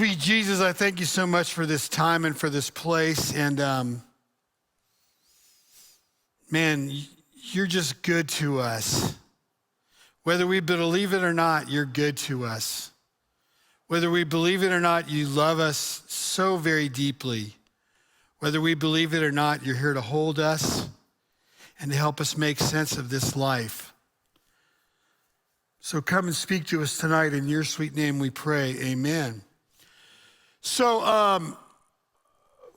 Sweet Jesus, I thank you so much for this time and for this place. And man, you're just good to us. Whether we believe it or not, you're good to us. Whether we believe it or not, you love us so very deeply. Whether we believe it or not, you're here to hold us and to help us make sense of this life. So come and speak to us tonight. In your sweet name we pray, amen. So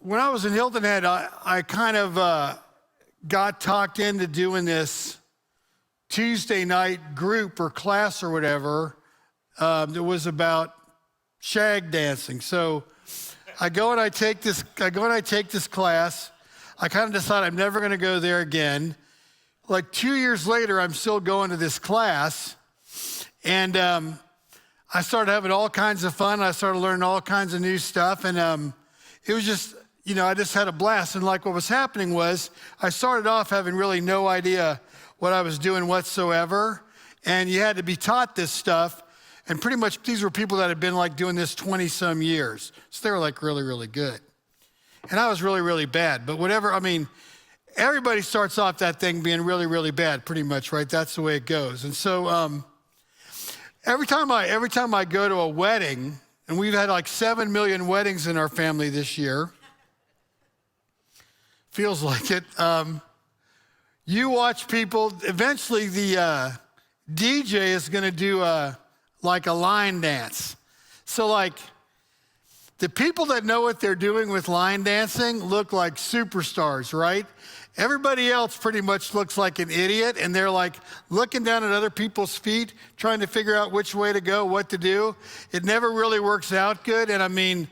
when I was in Hilton Head, I kind of got talked into doing this Tuesday night group or class or whatever that was about shag dancing. So I go and I take this class. I kind of decide I'm never going to go there again. Like 2 years later, I'm still going to this class. And I started having all kinds of fun. I started learning all kinds of new stuff. And it was just, I just had a blast. And like what was happening was I started off having really no idea what I was doing whatsoever. And you had to be taught this stuff. And pretty much these were people that had been like doing this 20 some years. So they were like really, really good. And I was really, really bad. But whatever, everybody starts off that thing being really, really bad pretty much, right? That's the way it goes. And so every time I go to a wedding, and we've had like 7 million weddings in our family this year, feels like it, you watch people, eventually the DJ is gonna do like a line dance. So like the people that know what they're doing with line dancing look like superstars, right? Everybody else pretty much looks like an idiot, and they're like looking down at other people's feet, trying to figure out which way to go, what to do. It never really works out good. And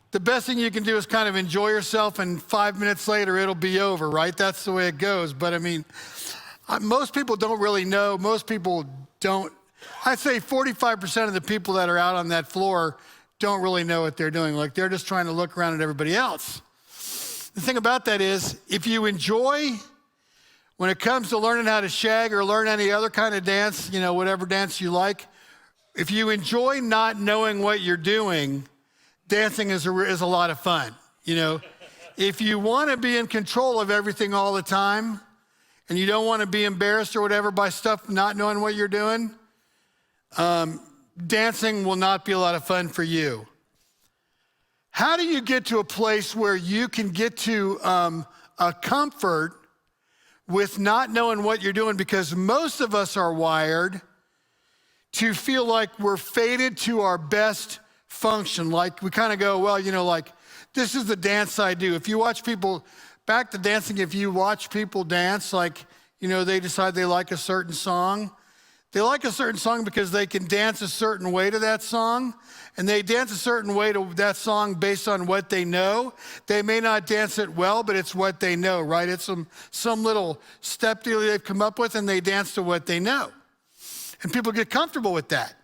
the best thing you can do is kind of enjoy yourself, and 5 minutes later it'll be over, right? That's the way it goes. But most people don't really know. Most people don't. I'd say 45% of the people that are out on that floor don't really know what they're doing. Like they're just trying to look around at everybody else. The thing about that is, if you enjoy, when it comes to learning how to shag or learn any other kind of dance, whatever dance you like, if you enjoy not knowing what you're doing, dancing is a lot of fun. If you want to be in control of everything all the time, and you don't want to be embarrassed or whatever by stuff not knowing what you're doing, dancing will not be a lot of fun for you. How do you get to a place where you can get to a comfort with not knowing what you're doing? Because most of us are wired to feel like we're fated to our best function. Like we kind of go, well, like this is the dance I do. If you watch people, back to dancing, if you watch people dance, like, they decide they like a certain song. They like a certain song because they can dance a certain way to that song, and they dance a certain way to that song based on what they know. They may not dance it well, but it's what they know, right? It's some little step deal they've come up with, and they dance to what they know. And people get comfortable with that.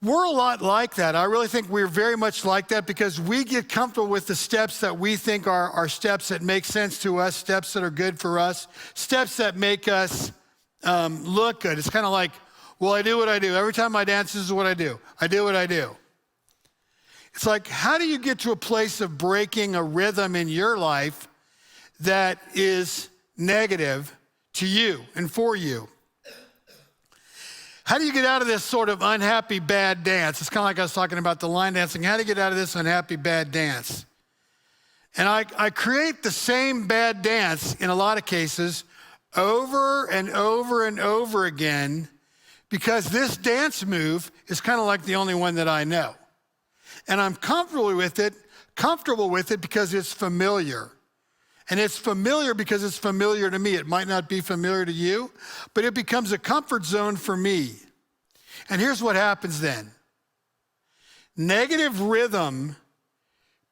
We're a lot like that. I really think we're very much like that because we get comfortable with the steps that we think are steps that make sense to us, steps that are good for us, steps that make us look good. It's kind of like, well, I do what I do. Every time I dance, this is what I do. I do what I do. It's like, how do you get to a place of breaking a rhythm in your life that is negative to you and for you? How do you get out of this sort of unhappy, bad dance? It's kind of like I was talking about the line dancing. How do you get out of this unhappy, bad dance? And I create the same bad dance in a lot of cases over and over and over again because this dance move is kind of like the only one that I know. And I'm comfortable with it because it's familiar. And it's familiar because it's familiar to me. It might not be familiar to you, but it becomes a comfort zone for me. And here's what happens then. Negative rhythm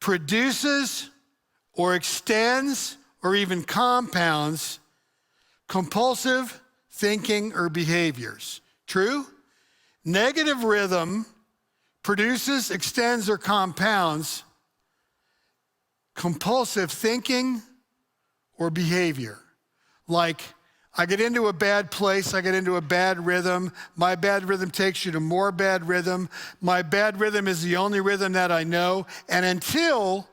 produces or extends or even compounds compulsive thinking or behaviors. True? Negative rhythm produces, extends, or compounds compulsive thinking or behavior. Like, I get into a bad place, I get into a bad rhythm. My bad rhythm takes you to more bad rhythm. My bad rhythm is the only rhythm that I know. And until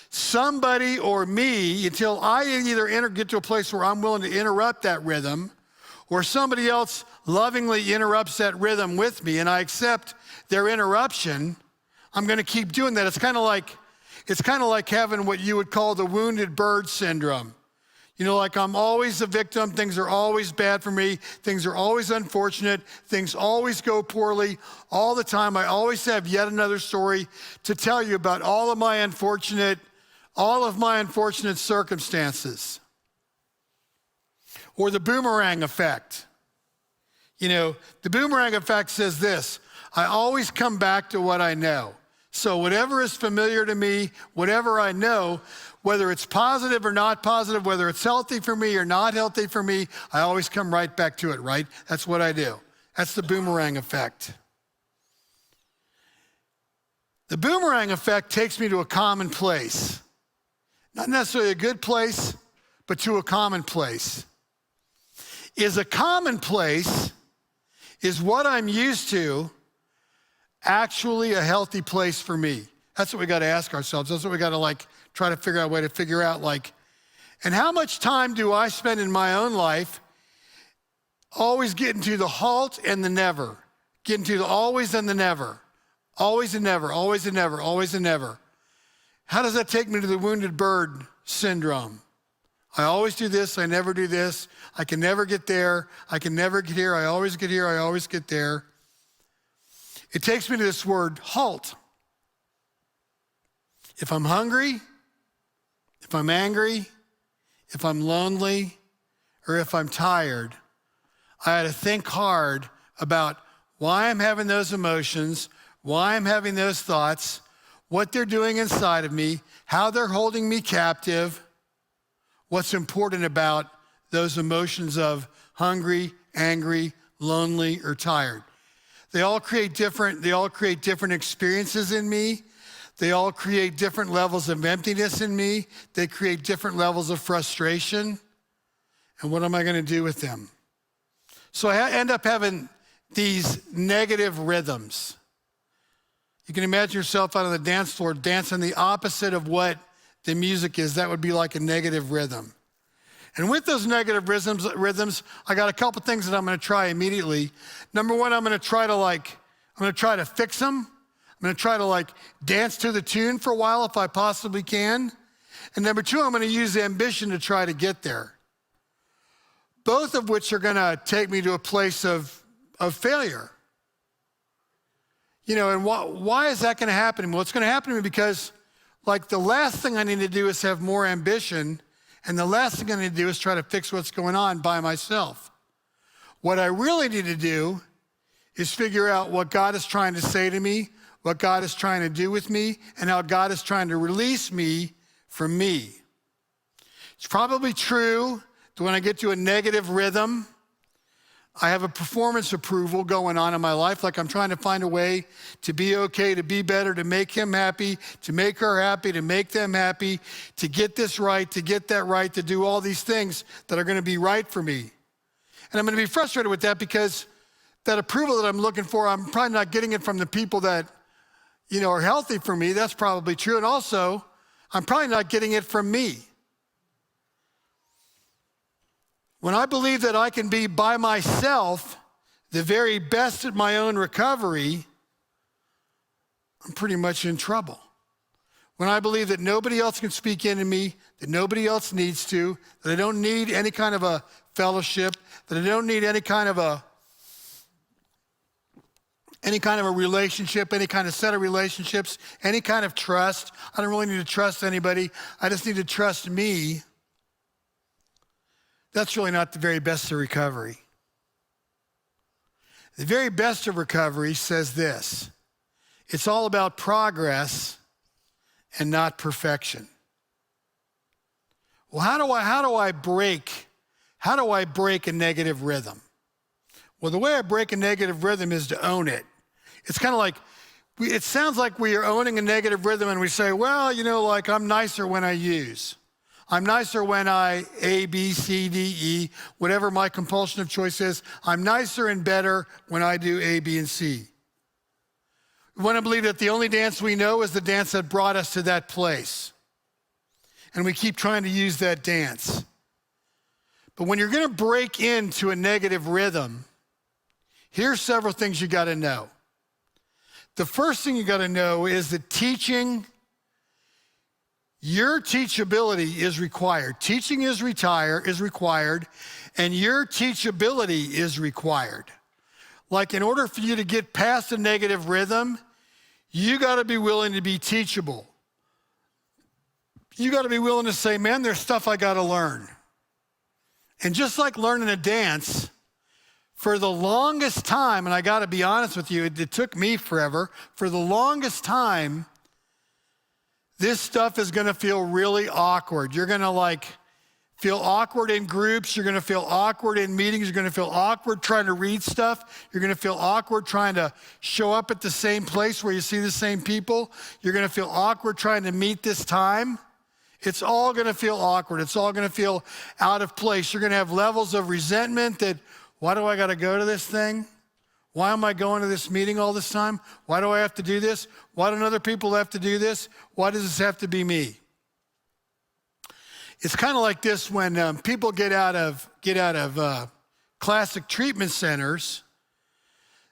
somebody or me, until I either get to a place where I'm willing to interrupt that rhythm, or somebody else lovingly interrupts that rhythm with me and I accept their interruption, I'm gonna keep doing that. It's kind of like having what you would call the wounded bird syndrome. You know, like I'm always a victim, things are always bad for me, things are always unfortunate, things always go poorly all the time. I always have yet another story to tell you about all of my unfortunate circumstances. Or the boomerang effect. You know, the boomerang effect says this: I always come back to what I know. So whatever is familiar to me, whatever I know, whether it's positive or not positive, whether it's healthy for me or not healthy for me, I always come right back to it, right? That's what I do. That's the boomerang effect. The boomerang effect takes me to a common place. Not necessarily a good place, but to a common place. Is a common place, is what I'm used to, actually a healthy place for me? That's what we got to ask ourselves. That's what we got to try to figure out a way to figure out and how much time do I spend in my own life always getting to the halt and the never, getting to the always and the never, always and never, always and never, always and never. How does that take me to the wounded bird syndrome? I always do this, I never do this, I can never get there, I can never get here, I always get here, I always get there. It takes me to this word, halt. If I'm hungry, if I'm angry, if I'm lonely, or if I'm tired, I had to think hard about why I'm having those emotions, why I'm having those thoughts, what they're doing inside of me, how they're holding me captive, what's important about those emotions of hungry, angry, lonely, or tired. They all create different experiences in me. They all create different levels of emptiness in me. They create different levels of frustration. And what am I going to do with them? So I end up having these negative rhythms. You can imagine yourself out on the dance floor dancing the opposite of what the music is. That would be like a negative rhythm. And with those negative rhythms, I got a couple things that I'm going to try immediately. Number one, I'm going to try to fix them. I'm going to try to dance to the tune for a while if I possibly can. And number two, I'm going to use ambition to try to get there. Both of which are going to take me to a place of failure. You know, and why is that going to happen to me? Well, it's going to happen to me because the last thing I need to do is have more ambition, and the last thing I need to do is try to fix what's going on by myself. What I really need to do is figure out what God is trying to say to me, what God is trying to do with me, and how God is trying to release me from me. It's probably true that when I get to a negative rhythm, I have a performance approval going on in my life, like I'm trying to find a way to be okay, to be better, to make him happy, to make her happy, to make them happy, to get this right, to get that right, to do all these things that are going to be right for me. And I'm going to be frustrated with that because that approval that I'm looking for, I'm probably not getting it from the people that, are healthy for me. That's probably true. And also, I'm probably not getting it from me. When I believe that I can be by myself the very best at my own recovery, I'm pretty much in trouble. When I believe that nobody else can speak into me, that nobody else needs to, that I don't need any kind of a fellowship, that I don't need any kind of a relationship, any kind of set of relationships, any kind of trust. I don't really need to trust anybody. I just need to trust me. That's really not the very best of recovery. The very best of recovery says this: it's all about progress and not perfection. Well, how do I break a negative rhythm? Well, the way I break a negative rhythm is to own it. It's kind of like, it sounds like we are owning a negative rhythm and we say, well, I'm nicer when I use. I'm nicer when I A, B, C, D, E, whatever my compulsion of choice is. I'm nicer and better when I do A, B, and C. We want to believe that the only dance we know is the dance that brought us to that place. And we keep trying to use that dance. But when you're going to break into a negative rhythm, here's several things you got to know. The first thing you got to know is that your teachability is required. Teaching is required, and your teachability is required. Like in order for you to get past a negative rhythm, you got to be willing to be teachable. You got to be willing to say, man, there's stuff I got to learn. And just like learning a dance, for the longest time, and I got to be honest with you, it took me forever. For the longest time, this stuff is going to feel really awkward. You're going to feel awkward in groups. You're going to feel awkward in meetings. You're going to feel awkward trying to read stuff. You're going to feel awkward trying to show up at the same place where you see the same people. You're going to feel awkward trying to meet this time. It's all going to feel awkward. It's all going to feel out of place. You're going to have levels of resentment that, why do I got to go to this thing? Why am I going to this meeting all this time? Why do I have to do this? Why don't other people have to do this? Why does this have to be me? It's kind of like this when people get out of classic treatment centers.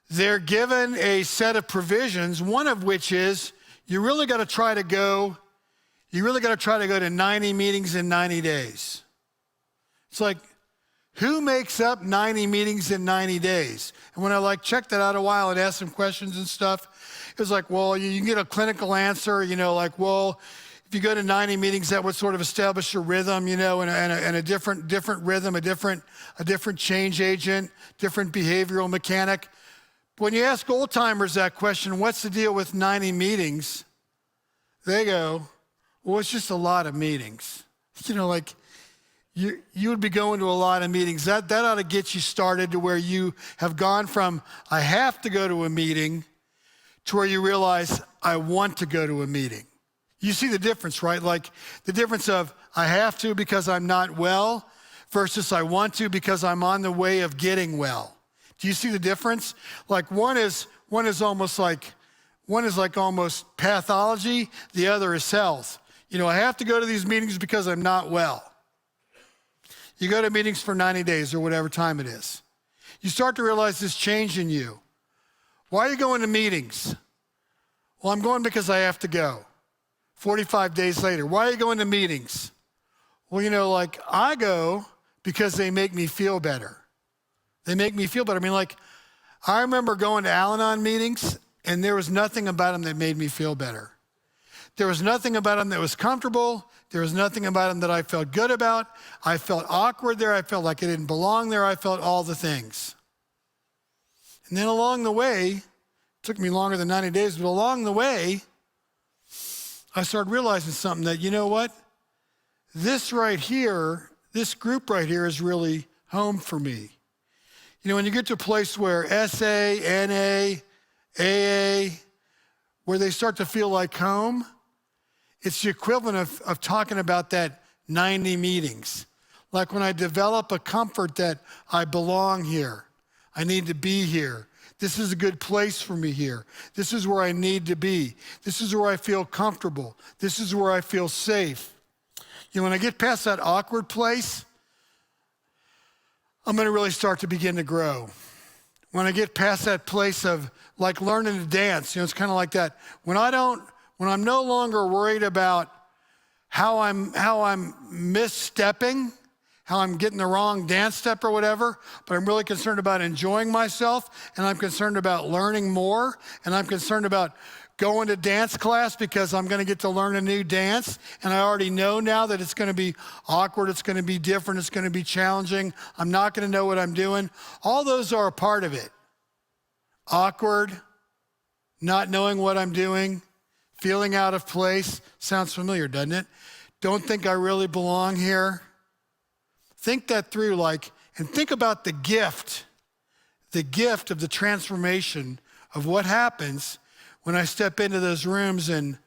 They're given a set of provisions, one of which is you really got to try to go to 90 meetings in 90 days. It's like, who makes up 90 meetings in 90 days? And when I checked that out a while and asked some questions and stuff, it was like, well, you can get a clinical answer, well, if you go to 90 meetings, that would sort of establish a rhythm, and a different rhythm, a different change agent, different behavioral mechanic. But when you ask old timers that question, what's the deal with 90 meetings? They go, well, it's just a lot of meetings. You would be going to a lot of meetings. That ought to get you started to where you have gone from, I have to go to a meeting, to where you realize, I want to go to a meeting. You see the difference, right? Like the difference of, I have to because I'm not well, versus I want to because I'm on the way of getting well. Do you see the difference? Like one is almost pathology, the other is health. I have to go to these meetings because I'm not well. You go to meetings for 90 days or whatever time it is. You start to realize this change in you. Why are you going to meetings? Well, I'm going because I have to go. 45 days later, why are you going to meetings? Well, I go because they make me feel better. They make me feel better. I remember going to Al-Anon meetings, and there was nothing about them that made me feel better. There was nothing about them that was comfortable. There was nothing about them that I felt good about. I felt awkward there. I felt like I didn't belong there. I felt all the things. And then along the way, it took me longer than 90 days, but along the way, I started realizing something that, you know what? This right here, this group right here is really home for me. When you get to a place where SA, NA, AA, where they start to feel like home, it's the equivalent of talking about that 90 meetings. Like when I develop a comfort that I belong here, I need to be here. This is a good place for me here. This is where I need to be. This is where I feel comfortable. This is where I feel safe. When I get past that awkward place, I'm going to really start to begin to grow. When I get past that place of like learning to dance, it's kind of like that. When I'm no longer worried about how I'm misstepping, how I'm getting the wrong dance step or whatever, but I'm really concerned about enjoying myself, and I'm concerned about learning more, and I'm concerned about going to dance class because I'm going to get to learn a new dance, and I already know now that it's going to be awkward, it's going to be different, it's going to be challenging, I'm not going to know what I'm doing. All those are a part of it. Awkward, not knowing what I'm doing, feeling out of place. Sounds familiar, doesn't it? Don't think I really belong here. Think that through, and think about the gift of the transformation of what happens when I step into those rooms and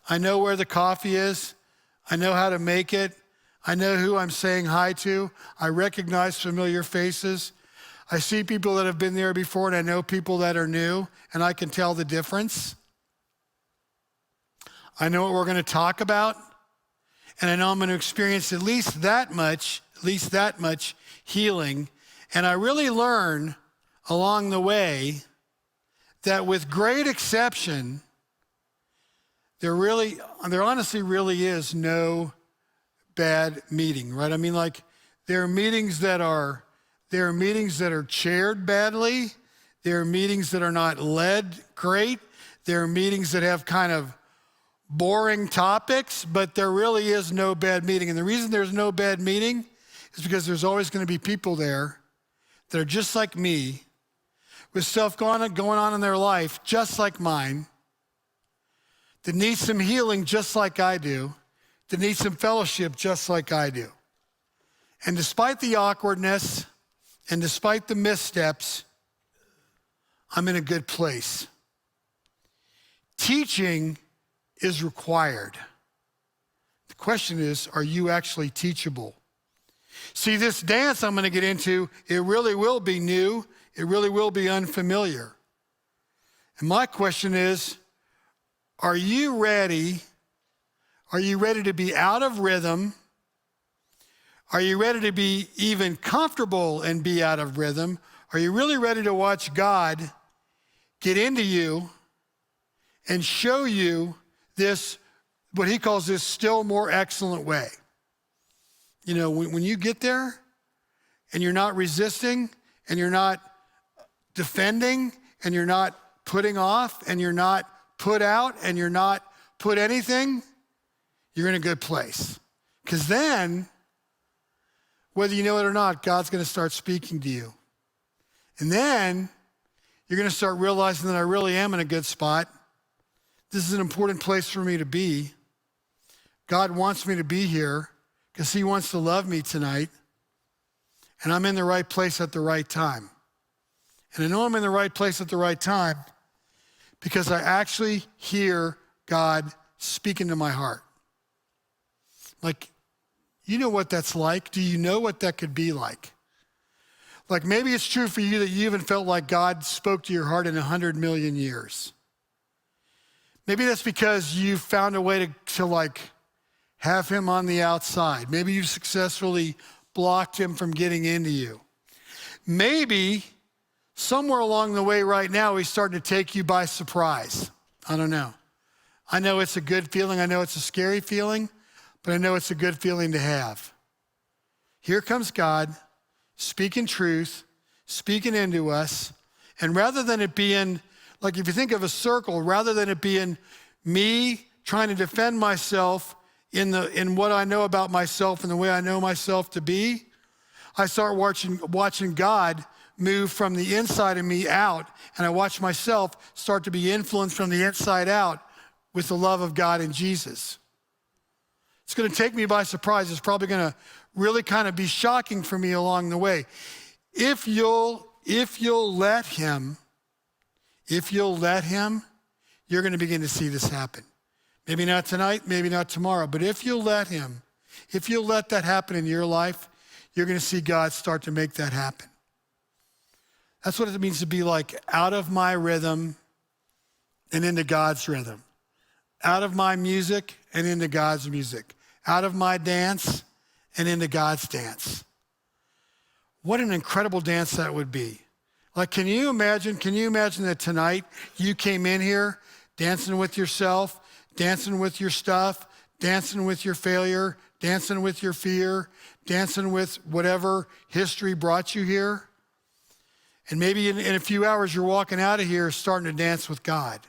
I know where the coffee is, I know how to make it, I know who I'm saying hi to. I recognize familiar faces. I see people that have been there before, and I know people that are new, and I can tell the difference. I know what we're going to talk about, and I know I'm going to experience at least that much healing. And I really learn along the way that with great exception, there honestly really is no bad meeting, right? I mean, like, there are meetings that are chaired badly. There are meetings that are not led great. There are meetings that have kind of boring topics, but there really is no bad meeting. And the reason there's no bad meeting is because there's always going to be people there that are just like me, with stuff going on in their life just like mine, that need some healing just like I do, that need some fellowship just like I do. And despite the awkwardness and despite the missteps, I'm in a good place. Teaching is required. The question is, are you actually teachable? See, this dance I'm going to get into, it really will be new. It really will be unfamiliar. And my question is, are you ready? Are you ready to be out of rhythm? Are you ready to be even comfortable and be out of rhythm? Are you really ready to watch God get into you and show you this, what he calls this still more excellent way? You know, when you get there and you're not resisting and you're not defending and you're not putting off and you're not put out and you're not put anything, you're in a good place. Because then, whether you know it or not, God's going to start speaking to you. And then you're going to start realizing that I really am in a good spot. This is an important place for me to be. God wants me to be here because he wants to love me tonight. And I'm in the right place at the right time. And I know I'm in the right place at the right time because I actually hear God speaking to my heart. Like, you know what that's like? Do you know what that could be like? Like, maybe it's true for you that you haven't felt like God spoke to your heart in 100 million years. Maybe that's because you found a way to like have him on the outside. Maybe you've successfully blocked him from getting into you. Maybe somewhere along the way right now, he's starting to take you by surprise. I don't know. I know it's a good feeling. I know it's a scary feeling, but I know it's a good feeling to have. Here comes God speaking truth, speaking into us. And rather than it being, like if you think of a circle, rather than it being me trying to defend myself in what I know about myself and the way I know myself to be, I start watching God move from the inside of me out, and I watch myself start to be influenced from the inside out with the love of God and Jesus. It's going to take me by surprise. It's probably going to really kind of be shocking for me along the way. If you'll let him, you're going to begin to see this happen. Maybe not tonight, maybe not tomorrow, but if you'll let him, if you'll let that happen in your life, you're going to see God start to make that happen. That's what it means to be like out of my rhythm and into God's rhythm. Out of my music and into God's music. Out of my dance and into God's dance. What an incredible dance that would be. Like, can you imagine that tonight you came in here dancing with yourself, dancing with your stuff, dancing with your failure, dancing with your fear, dancing with whatever history brought you here? And maybe in a few hours you're walking out of here starting to dance with God.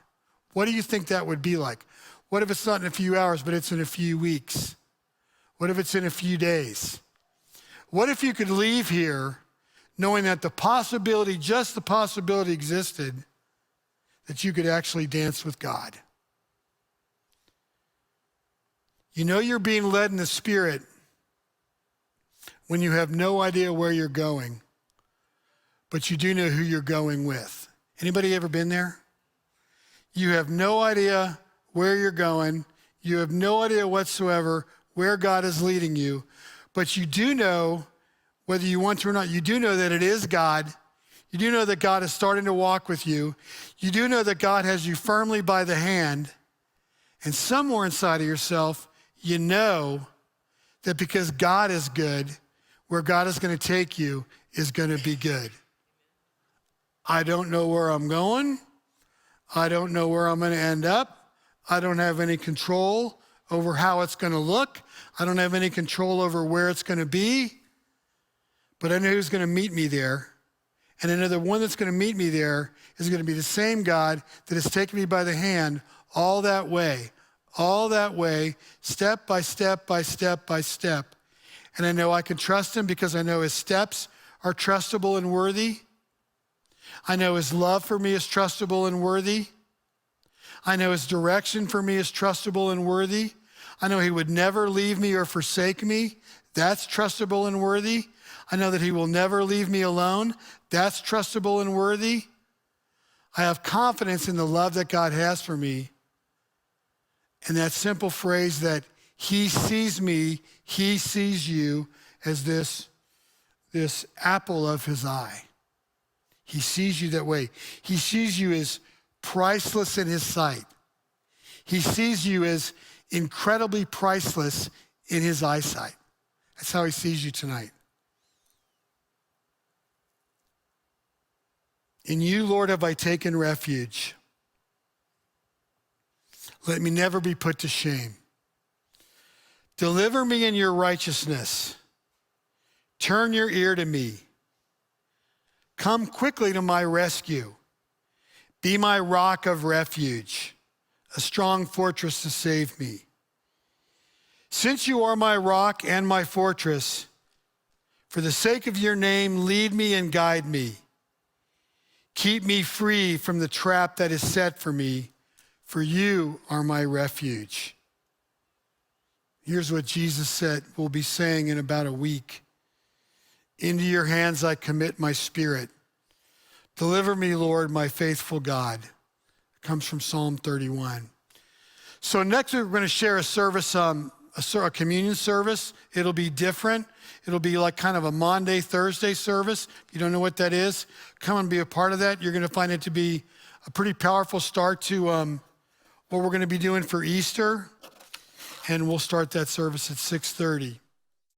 What do you think that would be like? What if it's not in a few hours, but it's in a few weeks? What if it's in a few days? What if you could leave here knowing that just the possibility existed that you could actually dance with God? You know you're being led in the Spirit when you have no idea where you're going, but you do know who you're going with. Anybody ever been there? You have no idea where you're going. You have no idea whatsoever where God is leading you. But you do know, whether you want to or not, you do know that it is God. You do know that God is starting to walk with you. You do know that God has you firmly by the hand. And somewhere inside of yourself, you know that because God is good, where God is going to take you is going to be good. I don't know where I'm going. I don't know where I'm going to end up. I don't have any control over how it's going to look. I don't have any control over where it's going to be. But I know who's going to meet me there. And I know the one that's going to meet me there is going to be the same God that has taken me by the hand all that way, step by step by step by step. And I know I can trust him because I know his steps are trustable and worthy. I know his love for me is trustable and worthy. I know his direction for me is trustable and worthy. I know he would never leave me or forsake me. That's trustable and worthy. I know that he will never leave me alone. That's trustable and worthy. I have confidence in the love that God has for me. And that simple phrase that he sees me, he sees you as this apple of his eye. He sees you that way. He sees you as priceless in his sight. He sees you as incredibly priceless in his eyesight. That's how he sees you tonight. In you, Lord, have I taken refuge. Let me never be put to shame. Deliver me in your righteousness. Turn your ear to me. Come quickly to my rescue. Be my rock of refuge, a strong fortress to save me. Since you are my rock and my fortress, for the sake of your name, lead me and guide me. Keep me free from the trap that is set for me, for you are my refuge. Here's what Jesus said, we'll be saying in about a week. Into your hands I commit my spirit. Deliver me, Lord, my faithful God. It comes from Psalm 31. So next we're going to share a service, a communion service. It'll be different. It'll be like kind of a Maundy, Thursday service. If you don't know what that is, come and be a part of that. You're going to find it to be a pretty powerful start to what we're going to be doing for Easter. And we'll start that service at 6:30.